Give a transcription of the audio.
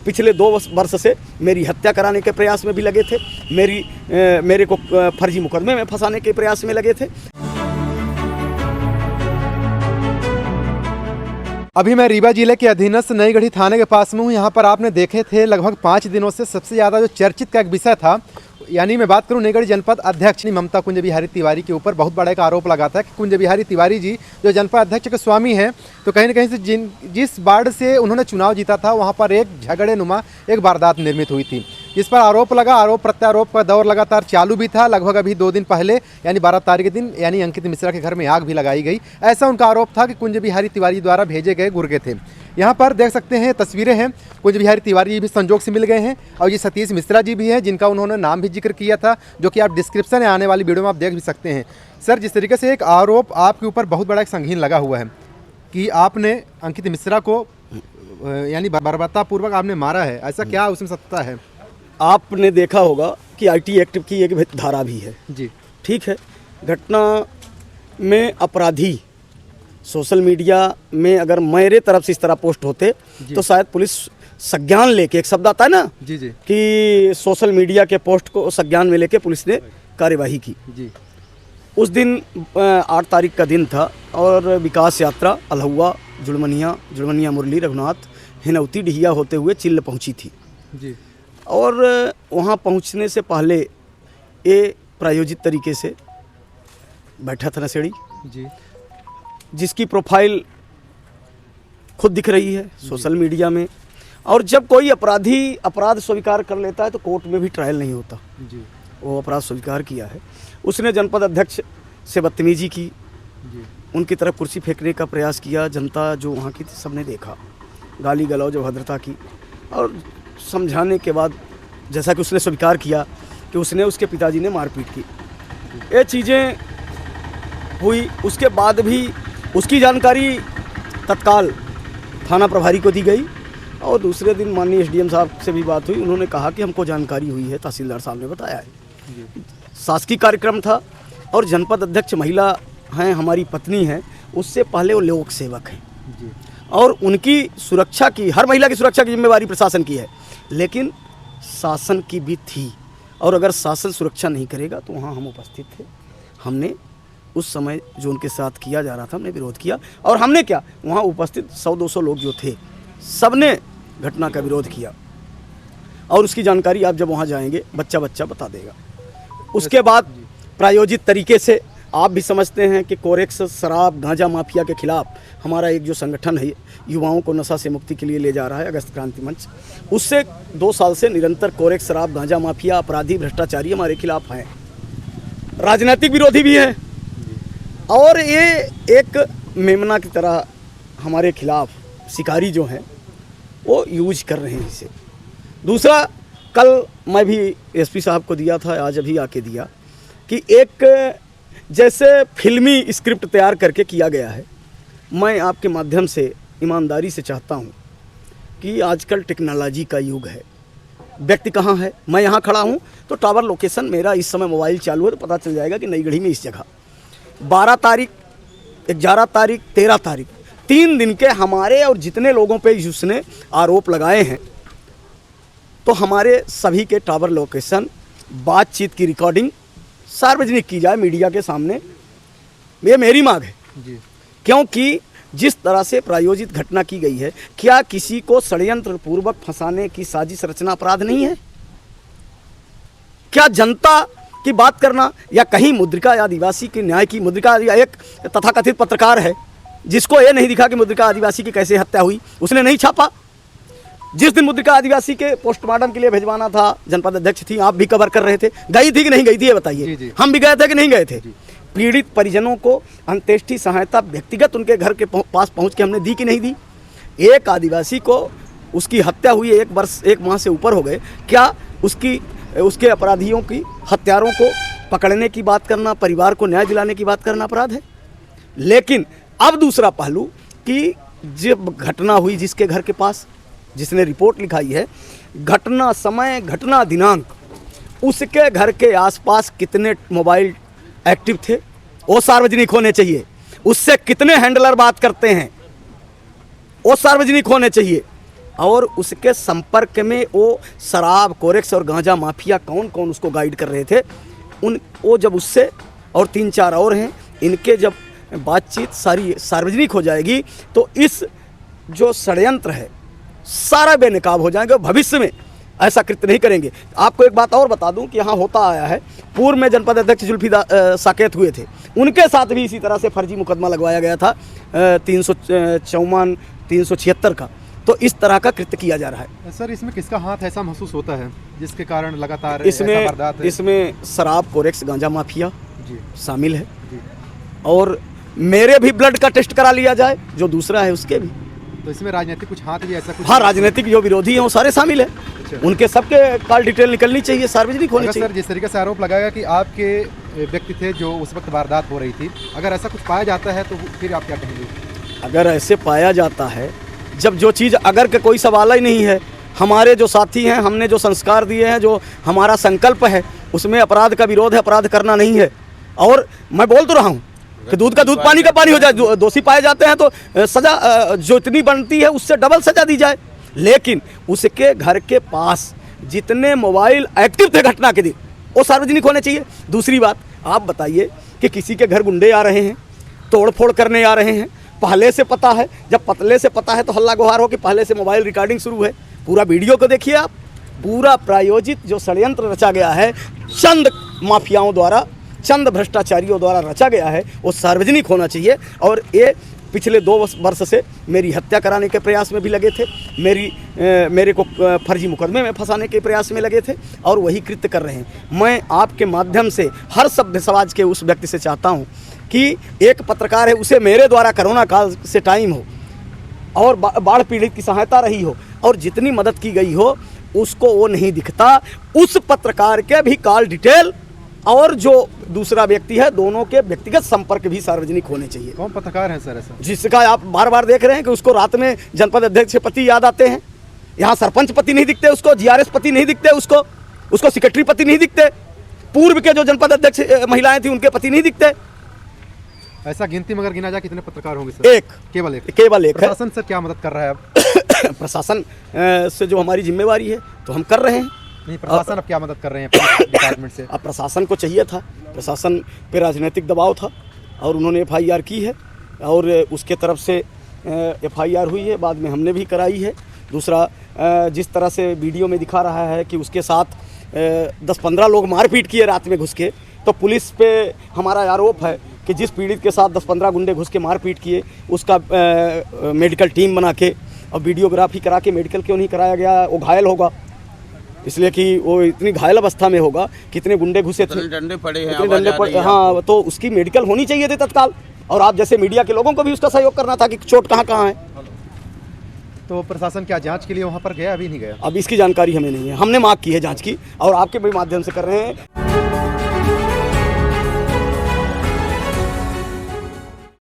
पिछले 2 वर्ष से मेरी हत्या कराने के प्रयास में भी लगे थे, मेरे को फर्जी मुकदमे में फंसाने के प्रयास में लगे थे। अभी मैं रीवा जिले के अधीनस्थ नईगढ़ी थाने के पास में हूँ। यहाँ पर आपने देखे थे लगभग 5 दिनों से सबसे ज़्यादा जो चर्चित का एक विषय था, यानी मैं बात करूं नईगढ़ जनपद अध्यक्ष ममता कुंज बिहारी तिवारी के ऊपर बहुत बड़ा एक आरोप लगाता है कि कुंज बिहारी तिवारी जी जो जनपद अध्यक्ष के स्वामी हैं, तो कहीं न कहीं से जिस वार्ड से उन्होंने चुनाव जीता था वहां पर एक झगड़े नुमा एक वारदात निर्मित हुई थी, जिस पर आरोप लगा। आरोप प्रत्यारोप का दौर लगातार चालू भी था। लगभग अभी 2 दिन पहले यानी 12 तारीख के दिन यानी अंकित मिश्रा के घर में आग भी लगाई गई। ऐसा उनका आरोप था कि कुंज बिहारी तिवारी द्वारा भेजे गए गुर्गे थे। यहाँ पर देख सकते हैं तस्वीरें हैं, कुंज बिहारी तिवारी जी भी संजोग से मिल गए हैं और ये सतीश मिश्रा जी भी हैं जिनका उन्होंने नाम भी जिक्र किया था, जो कि आप डिस्क्रिप्शन में आने वाली वीडियो में आप देख भी सकते हैं। सर, जिस तरीके से एक आरोप आपके ऊपर बहुत बड़ा एक संगीन लगा हुआ है कि आपने अंकित मिश्रा को यानी बर्बरतापूर्वक आपने मारा है, ऐसा क्या उसमें सत्ता है? आपने देखा होगा कि आईटी एक्ट की एक धारा भी है जी, ठीक है। घटना में अपराधी सोशल मीडिया में अगर मेरे तरफ से इस तरह पोस्ट होते तो शायद पुलिस संज्ञान लेके, एक शब्द आता है ना जी जी, कि सोशल मीडिया के पोस्ट को संज्ञान में लेके पुलिस ने कार्यवाही की जी। उस दिन 8 तारीख का दिन था और विकास यात्रा अल्हुआ जुड़मनिया मुरली रघुनाथ हिनौती डिहिया होते हुए चिल्ल पहुंची थी जी। और वहां पहुंचने से पहले ये प्रायोजित तरीके से बैठा था नशेड़ी जी, जिसकी प्रोफाइल खुद दिख रही है सोशल मीडिया में। और जब कोई अपराधी अपराध स्वीकार कर लेता है तो कोर्ट में भी ट्रायल नहीं होता जी। वो अपराध स्वीकार किया है। उसने जनपद अध्यक्ष से बदतमीजी की जी, उनकी तरफ कुर्सी फेंकने का प्रयास किया। जनता जो वहाँ की थी सबने देखा, गाली गलौज अभद्रता की और समझाने के बाद जैसा कि उसने स्वीकार किया कि उसने उसके पिताजी ने मारपीट की, ये चीज़ें हुई। उसके बाद भी उसकी जानकारी तत्काल थाना प्रभारी को दी गई और दूसरे दिन माननीय एसडीएम साहब से भी बात हुई। उन्होंने कहा कि हमको जानकारी हुई है, तहसीलदार साहब ने बताया है। शासकीय कार्यक्रम था और जनपद अध्यक्ष महिला हैं, हमारी पत्नी हैं, उससे पहले वो लोक सेवक हैं जी। और उनकी सुरक्षा की, हर महिला की सुरक्षा की जिम्मेवारी प्रशासन की है, लेकिन शासन की भी थी। और अगर शासन सुरक्षा नहीं करेगा तो वहाँ हम उपस्थित थे। हमने उस समय जो उनके साथ किया जा रहा था हमने विरोध किया और हमने क्या, वहाँ उपस्थित 100-200 लोग जो थे सबने घटना का विरोध किया और उसकी जानकारी आप जब वहाँ जाएंगे बच्चा बता देगा। उसके बाद प्रायोजित तरीके से आप भी समझते हैं कि कोरेक्स शराब गांजा माफिया के खिलाफ हमारा एक जो संगठन है युवाओं को नशा से मुक्ति के लिए ले जा रहा है, अगस्त क्रांति मंच, उससे 2 साल से निरंतर कोरेक्स शराब गांजा माफिया अपराधी भ्रष्टाचारी हमारे खिलाफ हैं, राजनीतिक विरोधी भी हैं और ये एक मेमना की तरह हमारे खिलाफ शिकारी जो हैं वो यूज कर रहे हैं इसे। दूसरा, कल मैं भी एसपी साहब को दिया था, आज अभी आके दिया कि एक जैसे फिल्मी स्क्रिप्ट तैयार करके किया गया है। मैं आपके माध्यम से ईमानदारी से चाहता हूँ कि आजकल टेक्नोलॉजी का युग है। व्यक्ति कहाँ है, मैं यहाँ खड़ा हूँ तो टावर लोकेशन मेरा इस समय मोबाइल चालू है तो पता चल जाएगा कि नईगढ़ी में इस जगह 12 तारीख, 11 तारीख, 13 तारीख 3 दिन के हमारे और जितने लोगों पे उसने आरोप लगाए हैं तो हमारे सभी के टावर लोकेशन, बातचीत की रिकॉर्डिंग सार्वजनिक की जाए मीडिया के सामने, ये मेरी मांग है जी। क्योंकि जिस तरह से प्रायोजित घटना की गई है, क्या किसी को षड्यंत्र पूर्वक फंसाने की साजिश रचना अपराध नहीं है? क्या जनता की बात करना या कहीं मुद्रिका आदिवासी के न्याय की मुद्रिका, एक तथाकथित पत्रकार है जिसको ये नहीं दिखा कि मुद्रिका आदिवासी की कैसे हत्या हुई, उसने नहीं छापा। जिस दिन मुद्रिका आदिवासी के पोस्टमार्टम के लिए भिजवाना था, जनपद अध्यक्ष थी, आप भी कवर कर रहे थे, गई थी कि नहीं गई थी ये बताइए। हम भी गए थे कि नहीं गए थे? पीड़ित परिजनों को अंत्येष्टि सहायता व्यक्तिगत उनके घर के पास पहुंच के हमने दी कि नहीं दी? एक आदिवासी को उसकी हत्या हुई 1 माह से ऊपर हो गए, क्या उसके अपराधियों की, हत्यारों को पकड़ने की बात करना, परिवार को न्याय दिलाने की बात करना अपराध है? लेकिन अब दूसरा पहलू कि जब घटना हुई जिसके घर के पास, जिसने रिपोर्ट लिखाई है, घटना समय, घटना दिनांक, उसके घर के आसपास कितने मोबाइल एक्टिव थे वो सार्वजनिक होने चाहिए। उससे कितने हैंडलर बात करते हैं वो सार्वजनिक होने चाहिए। और उसके संपर्क में वो शराब, कोरेक्स और गांजा माफिया कौन कौन उसको गाइड कर रहे थे, वो जब उससे और 3-4 और हैं, इनके जब बातचीत सारी सार्वजनिक हो जाएगी तो इस जो षड्यंत्र है सारा बेनकाब हो जाएंगे। भविष्य में ऐसा कृत्य नहीं करेंगे। आपको एक बात और बता दूं कि यहाँ होता आया है, पूर्व में जनपद अध्यक्ष जुल्फी साकेत हुए थे, उनके साथ भी इसी तरह से फर्जी मुकदमा लगवाया गया था 354, 376 का। तो इस तरह का कृत्य किया जा रहा है। सर, इसमें किसका हाथ ऐसा महसूस होता है जिसके कारण लगातार ऐसा वारदात है? इसमें शराब, कोरेक्स, गांजा माफिया जी शामिल है जी। और मेरे भी ब्लड का टेस्ट करा लिया जाए, जो दूसरा है उसके भी। तो इसमें राजनीतिक कुछ हाथ भी ऐसा कुछ? हाँ, राजनीतिक जो विरोधी हैं वो सारे शामिल हैं। उनके सबके कॉल डिटेल निकलनी चाहिए, सार्वजनिक होनी चाहिए। सर, जिस तरीके से आरोप लगाया कि आपके व्यक्ति थे जो उस वक्त वारदात हो रही थी, अगर ऐसा कुछ पाया जाता है तो फिर आप क्या कहेंगे? अगर ऐसे पाया जाता है, जब जो चीज़ अगर का कोई सवाल ही नहीं है, हमारे जो साथी हैं, हमने जो संस्कार दिए हैं, जो हमारा संकल्प है, उसमें अपराध का विरोध है, अपराध करना नहीं है। और मैं बोल तो रहा हूँ कि दूध का दूध, पानी का पानी हो जाए। दोषी पाए जाते हैं तो सज़ा जो इतनी बनती है उससे डबल सज़ा दी जाए। लेकिन उसके घर के पास जितने मोबाइल एक्टिव थे घटना के दिन, वो सार्वजनिक होने चाहिए। दूसरी बात, आप बताइए कि किसी के घर गुंडे आ रहे हैं, तोड़ फोड़ करने आ रहे हैं, पहले से पता है, जब पतले से पता है तो हल्ला गुहार हो कि पहले से मोबाइल रिकॉर्डिंग शुरू है। पूरा वीडियो को देखिए आप, पूरा प्रायोजित जो षड्यंत्र रचा गया है चंद माफियाओं द्वारा, चंद भ्रष्टाचारियों द्वारा रचा गया है, वो सार्वजनिक होना चाहिए। और ये पिछले 2 वर्ष से मेरी हत्या कराने के प्रयास में भी लगे थे, मेरे को फर्जी मुकदमे में फंसाने के प्रयास में लगे थे, और वही कृत्य कर रहे हैं। मैं आपके माध्यम से हर सभ्य समाज के उस व्यक्ति से चाहता हूं कि एक पत्रकार है, उसे मेरे द्वारा कोरोना काल से टाइम हो और बाढ़ पीड़ित की सहायता रही हो और जितनी मदद की गई हो उसको वो नहीं दिखता, उस पत्रकार के भी कॉल डिटेल और जो दूसरा व्यक्ति है, दोनों के व्यक्तिगत संपर्क भी सार्वजनिक होने चाहिए। कौन पत्रकार है सर ऐसा? जिसका आप बार बार देख रहे हैं कि उसको रात में जनपद अध्यक्ष पति याद आते हैं, यहाँ सरपंच पति नहीं दिखते उसको, जीआरएस पति नहीं दिखते उसको सेक्रेटरी पति नहीं दिखते, पूर्व के जो जनपद अध्यक्ष महिलाएं थी उनके पति नहीं दिखते। ऐसा गिनती में अगर गिना जाए कितने पत्रकार होंगे सर? एक, केवल एक है। प्रशासन सर क्या मदद कर रहा है अब? प्रशासन से जो हमारी जिम्मेवारी है तो हम कर रहे हैं। नहीं, प्रशासन अब क्या मदद कर रहे हैं पुलिस डिपार्टमेंट से? अब प्रशासन को चाहिए था, प्रशासन पे राजनीतिक दबाव था और उन्होंने एफआईआर की है और उसके तरफ से एफआईआर हुई है, बाद में हमने भी कराई है। दूसरा, जिस तरह से वीडियो में दिखा रहा है कि उसके साथ 10-15 लोग मारपीट किए रात में घुस के, तो पुलिस पे हमारा आरोप है कि जिस पीड़ित के साथ 10-15 गुंडे घुस के मारपीट किए उसका मेडिकल टीम बना के और वीडियोग्राफी करा के मेडिकल क्यों नहीं कराया गया? वो घायल होगा, इसलिए कि वो इतनी घायल अवस्था में होगा, कितने गुंडे घुसे थे, डंडे पड़े हैं, कितने डंडे पड़े, हाँ, तो उसकी मेडिकल होनी चाहिए थी तत्काल। और आप जैसे मीडिया के लोगों को भी उसका सहयोग करना था कि चोट कहाँ कहाँ है। तो प्रशासन क्या जांच के लिए वहाँ पर गया? अभी नहीं गया। अब इसकी जानकारी हमें नहीं है, हमने मांग की है जांच की और आपके भी माध्यम से कर रहे हैं।